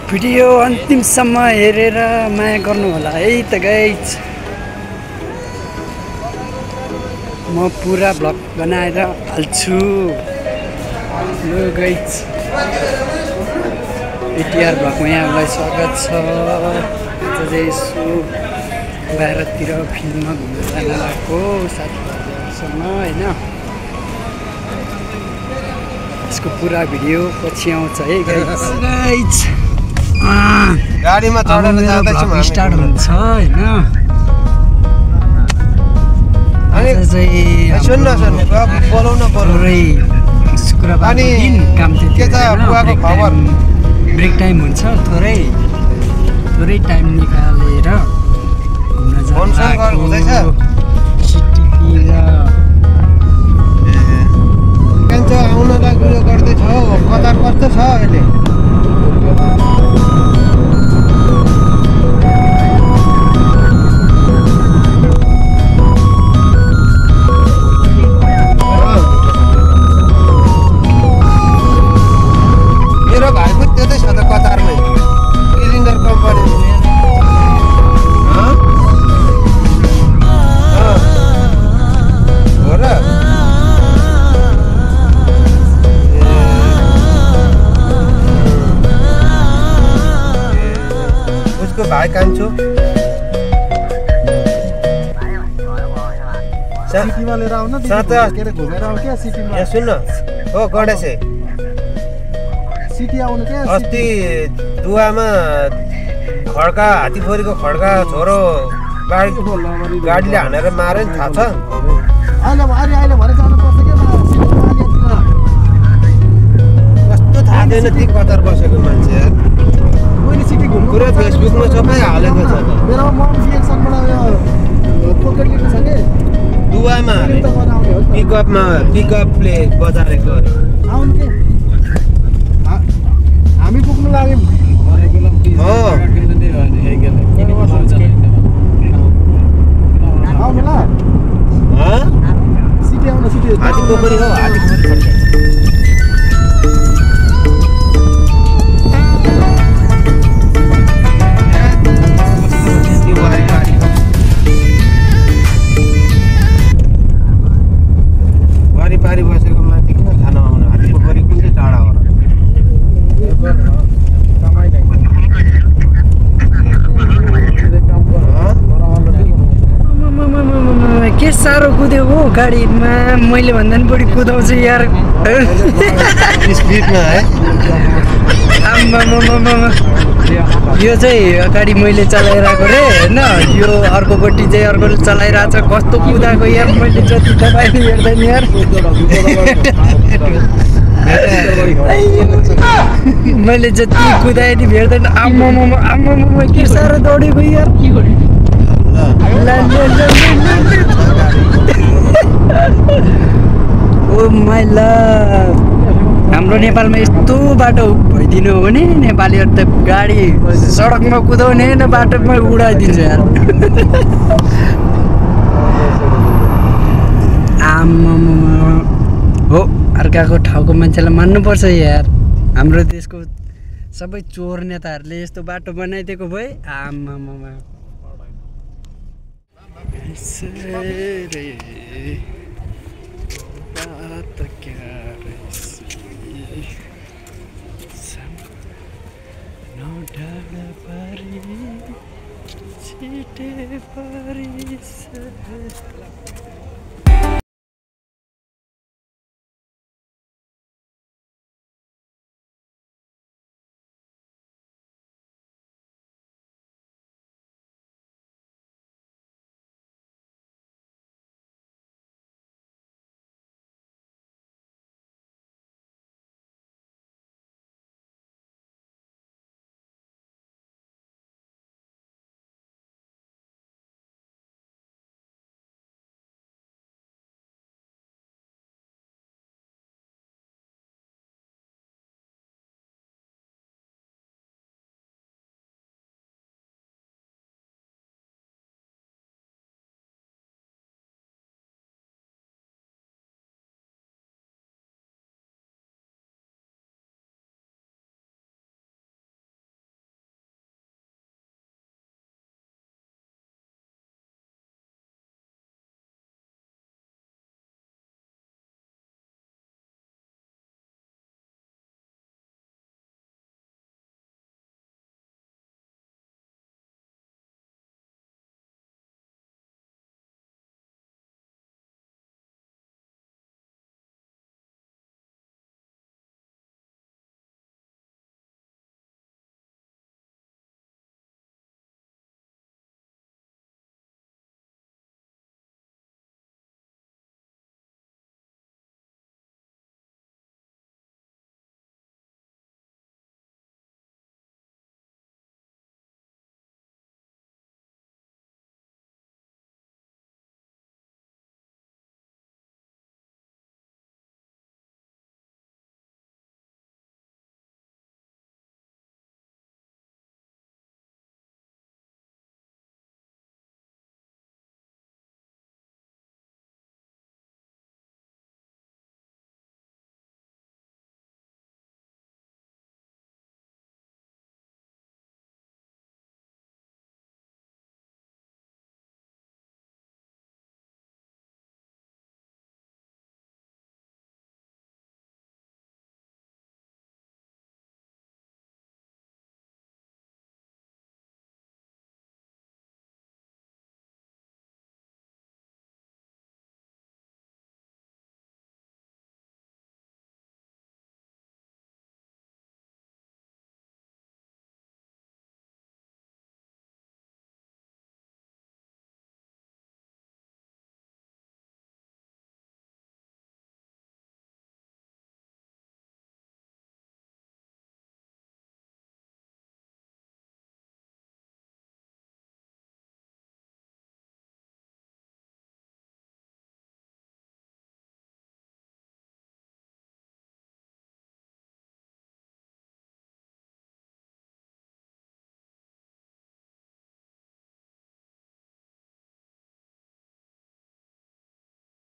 Video अन्तिमसम्म हेरेर माया गर्नु होला है त गाइज। म पुरा ब्लग बनाएर हाल्छु। लो गाइज, एटिआर ब्लगमा यहाँलाई स्वागत छ। आज चाहिँ यसो बाहिरतिर फिल्ममा घुम्न जान लागेको साथीभाइहरूसँग होइन। यसको पुरा भिडियो पछि आउँछ है गाइज। गाडीमा चढेर जाँदैछु स्टार्ट हुन्छ होइन। आज चाहिँ सुन्न बोलाउन पुरै शुक्रबार दिन काम थियो, ब्रेक टाइम हुन्छ, थोरै टाइम निकालेर घुम्न जान्छ। सिटीतिर आउनलाई उयो गर्दैछ हौ, कतार कस्तो छ अहिले। मेरो भाइको त्यतै छ त कतारमै, इलिन्डर कम्पनी। हो र उसको भाइ कान्छु सिटीमा लिएर आउन के अरे घुमेर आउ क्या सिटीमा। यहाँ सुन्न हो गणेश, सिटी आउनु क्या। अस्ति दुवामा खड्का, हात्तीखोरीको खड्का छोरो गाडीले हानेर मारे नि, थाहा छ? अहिले भरे जानुपर्छ क्या कस्तो थाहा छैन ती कतार बसेको मान्छे यार। मैले सिटी घुम्नु पुरा फेसबुकमा सबै हालेको छ त। मेरोमा मम सिएक्सनबाट पोकेट लिएको छ कि दुवामा पिकअपले बजारेको आउनु के हामी पुग्नु लाग्यौँ। हो आउनु ल सिटी आउनु। सिटी हात्ती पोखरी हो, हात्ती पोखरी। वारिपारि बसेको माथि किन थाहा नआउनु? हात्ती पोखरी कुन चाहिँ टाढा हो र? के साह्रो कुद्यो हो गाडीमा, मैले भन्दा पनि बढी कुदाउँछु यार स्पिडमा है। यो चाहिँ अगाडि मैले चलाइरहेको रे होइन, यो अर्कोपट्टि चाहिँ अर्कोले चलाइरहेको छ। कस्तो कुदाएको यार, मैले जति तपाईँले हेर्दैन यार। मैले जति कुदाएँ नि भेट्दैन। आम्मामा के साह्रो दौडेको यार। ओ माइ लभ, हाम्रो नेपालमा यस्तो बाटो भइदिनु हो भने नेपालीहरू त गाडी सडकमा कुदाउने होइन, बाटोमा उडाइदिन्छ यार। आम्मामा हो, अर्काको ठाउँको मान्छेलाई मान्नुपर्छ यार। हाम्रो देशको सबै चोर नेताहरूले यस्तो बाटो बनाइदिएको भए आम्मामा।